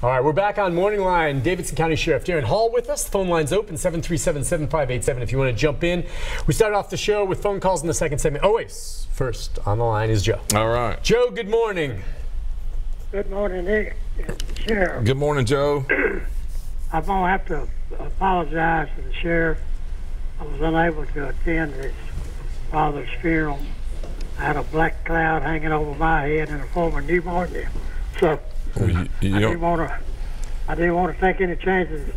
All right, we're back on Morning Line. Davidson County Sheriff Daron Hall with us. The phone line's open, 737-7587 if you want to jump in. We started off the show with phone calls in the second segment. Always, first on the line is Joe. All right. Joe, good morning. Good morning, Nick and the Sheriff. Good morning, Joe. I'm going to have to apologize to the Sheriff. I was unable to attend his father's funeral. I had a black cloud hanging over my head and a form of pneumonia. So I didn't want to take any chances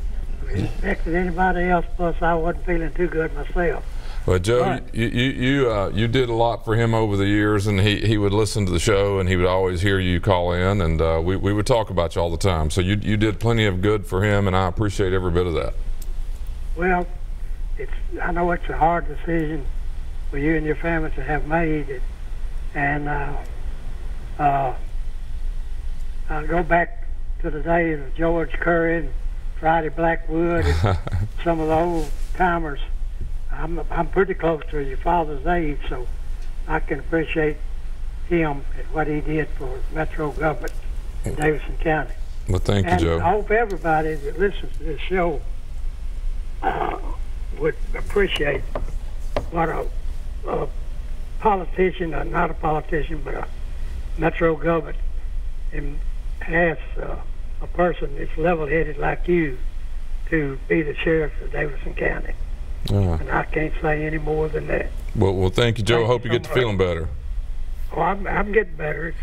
affecting anybody else. Plus, I wasn't feeling too good myself. Well, Joe, you did a lot for him over the years, and he would listen to the show, and he would always hear you call in, and we would talk about you all the time. So you did plenty of good for him, and I appreciate every bit of that. Well, I know it's a hard decision for you and your family to have made, and I'll go back to the days of George Curry and Friday Blackwood and some of the old timers. I'm pretty close to your father's age, so I can appreciate him and what he did for Metro government in Davidson County. Well, thank you, Joe. I hope everybody that listens to this show would appreciate what a politician, or not a politician, but a Metro government has a person that's level-headed like you to be the sheriff of Davidson County. And I can't say any more than that. Well, thank you, Joe. I hope you get to feeling better. Oh, I'm getting better.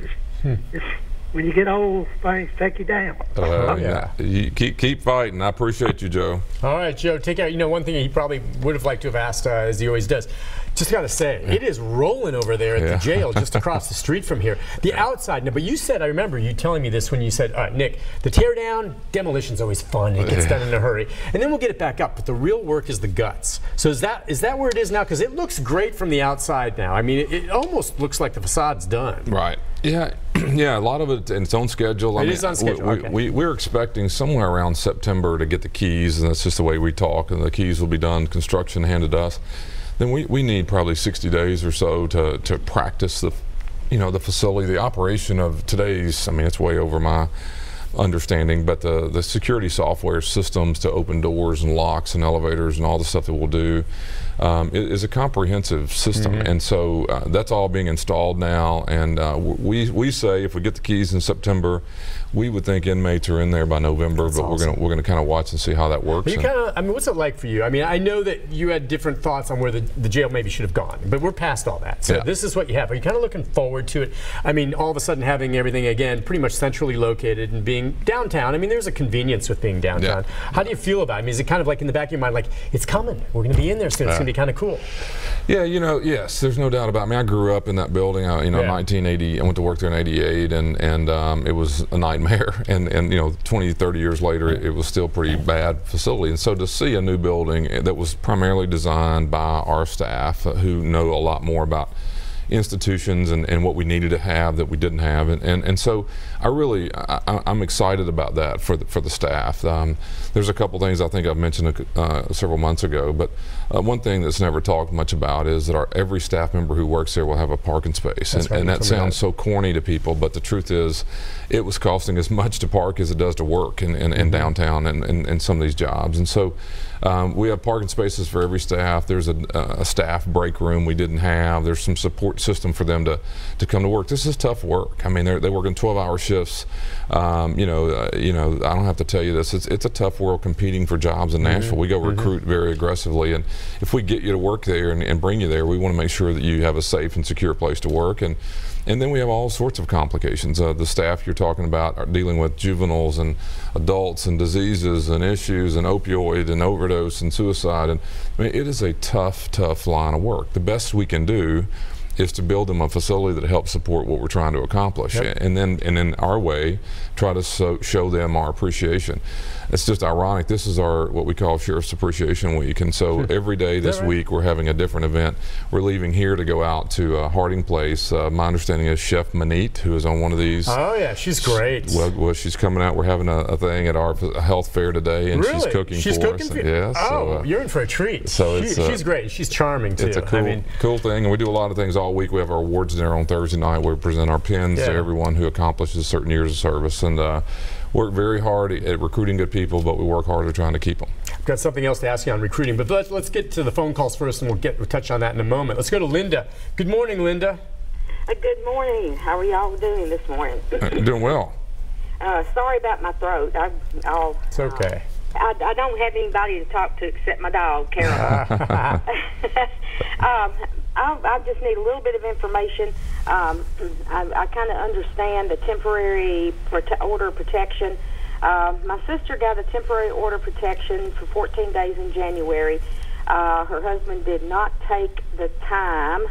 It's just, when you get old, things take you down. Yeah. You keep fighting. I appreciate you, Joe. All right, Joe, take out. You know, one thing he probably would have liked to have asked, as he always does. Just got to say, it is rolling over there at the jail just across the street from here. The outside, no, but you said, I remember you telling me this when you said, all right, Nick, the tear down, demolition's always fun. It gets done in a hurry. And then we'll get it back up. But the real work is the guts. So is that where it is now? Because it looks great from the outside now. I mean, it almost looks like the facade's done. Right. Yeah, yeah, a lot of it in its own schedule. It is on schedule. We're expecting somewhere around September to get the keys, and that's just the way we talk, and the keys will be done, construction handed us. Then we need probably 60 days or so to practice the facility, the operation of today's. I mean, it's way over my understanding, but the security software systems to open doors and locks and elevators and all the stuff that we'll do is a comprehensive system, and so that's all being installed now. And we say if we get the keys in September, we would think inmates are in there by November. That's awesome. we're gonna kind of watch and see how that works. I mean, what's it like for you? I mean, I know that you had different thoughts on where the jail maybe should have gone, but we're past all that. So this is what you have. Are you kind of looking forward to it? I mean, all of a sudden having everything again pretty much centrally located and being downtown. I mean, there's a convenience with being downtown. How do you feel about it? I mean, is it kind of like in the back of your mind, like it's coming? We're going to be in there soon. It's going to be kind of cool. Yeah, yes, there's no doubt about it. I mean, I grew up in that building. 1980. I went to work there in '88, and it was a nightmare. And 20, 30 years later, it was still a pretty bad facility. And so to see a new building that was primarily designed by our staff, who know a lot more about institutions and what we needed to have that we didn't have, and so I'm excited about that for the staff. There's a couple things I think I've mentioned several months ago, but one thing that's never talked much about is that every staff member who works there will have a parking space, and that sounds so corny to people, but the truth is it was costing as much to park as it does to work in downtown and some of these jobs. And so we have parking spaces for every staff. There's a staff break room we didn't have. There's some support system for them to come to work. This is tough work. I mean, they work in 12-hour shifts. I don't have to tell you this. It's a tough world competing for jobs in Nashville. We go recruit very aggressively, and if we get you to work there and bring you there, we want to make sure that you have a safe and secure place to work. And then we have all sorts of complications. The staff you're talking about are dealing with juveniles and adults and diseases and issues and opioid and overdose and suicide. And I mean, it is a tough line of work. The best we can do is to build them a facility that helps support what we're trying to accomplish, and then in our way try to show them our appreciation. It's just ironic. This is our what we call Sheriff's Appreciation Week, and so every day this week we're having a different event. We're leaving here to go out to Harding Place. My understanding is Chef Manit, who is on one of these. Oh yeah, she's great. Well, she's coming out. We're having a thing at our health fair today, and she's cooking for us. Yeah, so, you're in for a treat. So she's great. She's charming too. It's a cool thing, and we do a lot of things all week. We have our awards dinner on Thursday night where we present our pins to everyone who accomplishes certain years of service, and work very hard at recruiting good people, but we work harder trying to keep them. I've got something else to ask you on recruiting, but let's get to the phone calls first, and we'll touch on that in a moment. Let's go to Linda. Good morning, Linda. Good morning. How are y'all doing this morning? Doing well. Sorry about my throat. It's okay. I don't have anybody to talk to except my dog, Carol. I just need a little bit of information. I kind of understand the temporary order of protection. My sister got a temporary order of protection for 14 days in January. Her husband did not take the time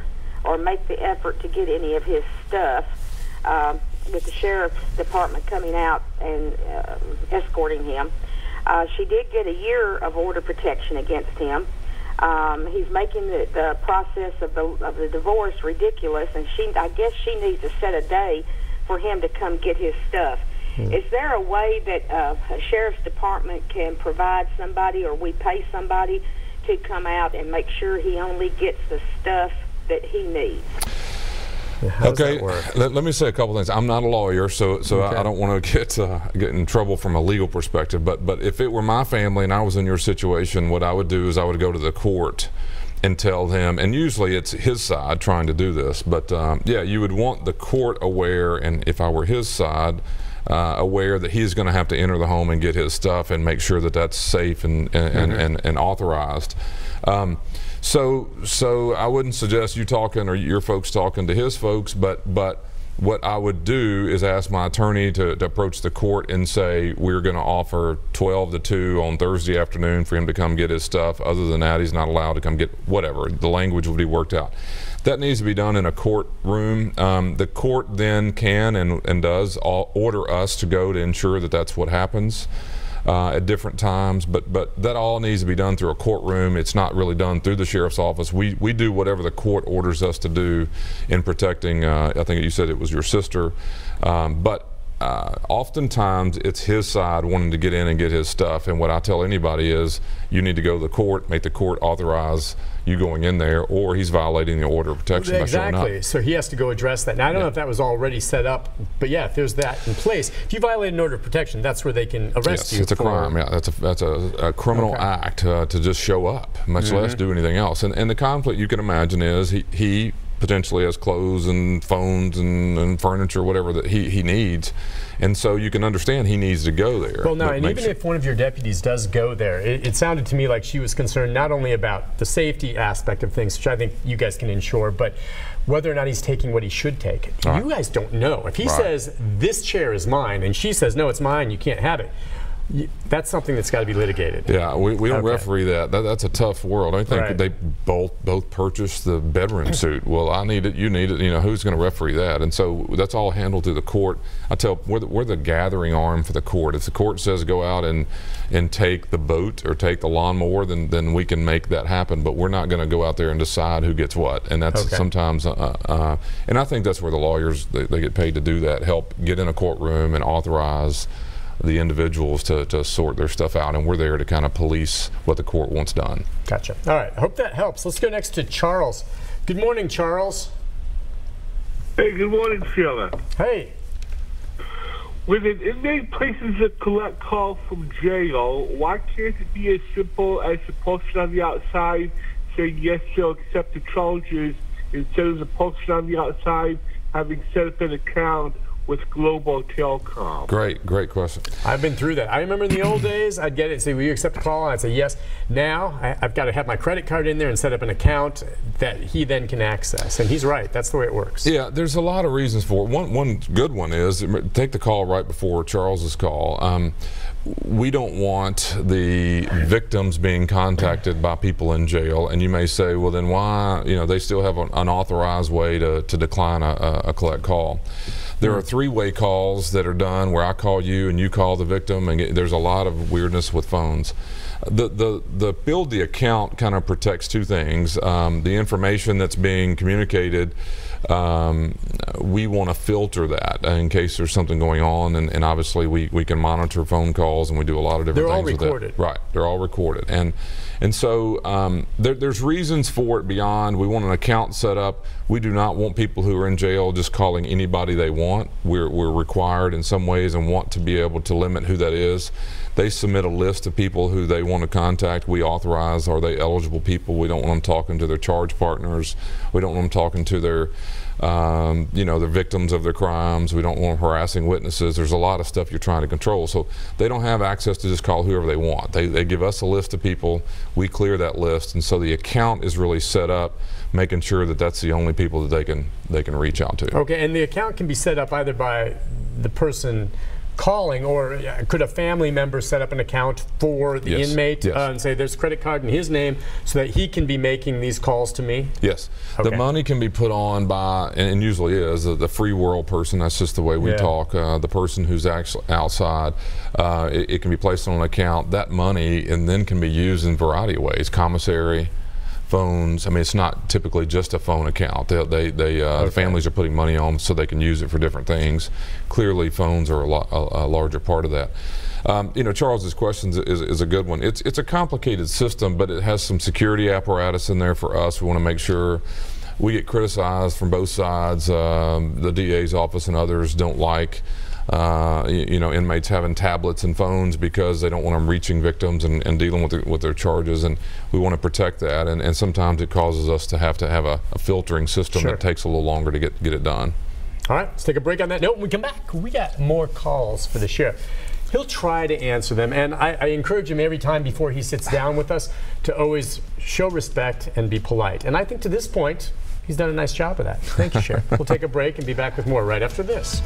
or make the effort to get any of his stuff, with the sheriff's department coming out and escorting him. She did get a year of order protection against him. He's making the process of the divorce ridiculous, and I guess she needs to set a day for him to come get his stuff. Is there a way that a sheriff's department can provide somebody, or we pay somebody to come out and make sure he only gets the stuff that he needs? Okay, let me say a couple things. I'm not a lawyer, so okay. I don't want to get in trouble from a legal perspective. But if it were my family and I was in your situation, what I would do is I would go to the court and tell them, and usually it's his side trying to do this. But yeah, you would want the court aware, and if I were his side, aware that he's going to have to enter the home and get his stuff and make sure that that's safe and authorized. So I wouldn't suggest you talking or your folks talking to his folks, but what I would do is ask my attorney to approach the court and say, we're going to offer 12 to 2 on Thursday afternoon for him to come get his stuff. Other than that, he's not allowed to come get whatever. The language will be worked out. That needs to be done in a courtroom. The court then can and does order us to go to ensure that that's what happens at different times, but that all needs to be done through a courtroom. It's not really done through the sheriff's office. We do whatever the court orders us to do in protecting, I think you said it was your sister, but oftentimes it's his side wanting to get in and get his stuff, and what I tell anybody is you need to go to the court, make the court authorize you going in there, or he's violating the order of protection by showing up. Exactly. So he has to go address that. Now, I don't know if that was already set up, but yeah, if there's that in place, if you violate an order of protection, that's where they can arrest you. It's a crime. Yeah, that's a criminal act to just show up, much less do anything else. And the conflict you can imagine is he potentially has clothes and phones and furniture, whatever that he needs, and so you can understand he needs to go there. Well, now, and even if one of your deputies does go there, it sounded to me like she was concerned not only about the safety aspect of things, which I think you guys can ensure, but whether or not he's taking what he should take. You guys don't know. If he says, this chair is mine, and she says, no, it's mine, you can't have it, that's something that's got to be litigated. Yeah, we don't referee that. That's a tough world. I think they both purchased the bedroom suit. Well, I need it, you need it. You know, who's going to referee that? And so that's all handled through the court. I tell we're the gathering arm for the court. If the court says go out and take the boat or take the lawnmower, then we can make that happen. But we're not going to go out there and decide who gets what. And that's sometimes, and I think that's where the lawyers they get paid to do that. Help get in a courtroom and authorize the individuals to sort their stuff out, and we're there to kind of police what the court wants done. Gotcha. All right, I hope that helps. Let's go next to Charles. Good morning, Charles. Hey, good morning, Sheila. Hey. When an inmate places a collect call from jail, why can't it be as simple as the person on the outside saying yes, they'll accept the charges, instead of the person on the outside having set up an account with Global Telecom? Great question. I've been through that. I remember in the old days, I'd get it and say, will you accept a call? And I'd say yes. Now, I've got to have my credit card in there and set up an account that he then can access. And he's right. That's the way it works. Yeah, there's a lot of reasons for it. One good one is, take the call right before Charles's call. We don't want the victims being contacted by people in jail, and you may say, well, then why, they still have an unauthorized way to decline a collect call. There are three-way calls that are done where I call you and you call the victim, and there's a lot of weirdness with phones. The build the account kind of protects two things. The information that's being communicated we want to filter that in case there's something going on, and obviously we can monitor phone calls, and we do a lot of different things with that. They're all recorded. Right, they're all recorded, and so there's reasons for it beyond. We want an account set up. We do not want people who are in jail just calling anybody they want. We're required in some ways and want to be able to limit who that is. They submit a list of people who they want to contact. We authorize, are they eligible people? We don't want them talking to their charge partners. We don't want them talking to their the victims of their crimes. We don't want them harassing witnesses. There's a lot of stuff you're trying to control. So they don't have access to just call whoever they want. They give us a list of people. We clear that list, and so the account is really set up, making sure that that's the only people that they can reach out to. Okay, and the account can be set up either by the person calling, or could a family member set up an account for the inmate and say there's a credit card in his name so that he can be making these calls to me? Yes. Okay. The money can be put on by, and usually is, the free world person. That's just the way we talk. The person who's actually outside, it can be placed on an account. That money and then can be used in a variety of ways. Commissary, phones. I mean, it's not typically just a phone account. The families are putting money on so they can use it for different things. Clearly, phones are a larger part of that. Charles's question is a good one. It's a complicated system, but it has some security apparatus in there for us. We want to make sure. We get criticized from both sides. The DA's office and others don't like inmates having tablets and phones because they don't want them reaching victims and dealing with their charges, and we want to protect that, and sometimes it causes us to have a filtering system that takes a little longer to get it done. All right, let's take a break on that note. When we come back, we got more calls for the sheriff. He'll try to answer them, and I encourage him every time before he sits down with us to always show respect and be polite, and I think to this point he's done a nice job of that. Thank you, Sheriff. We'll take a break and be back with more right after this.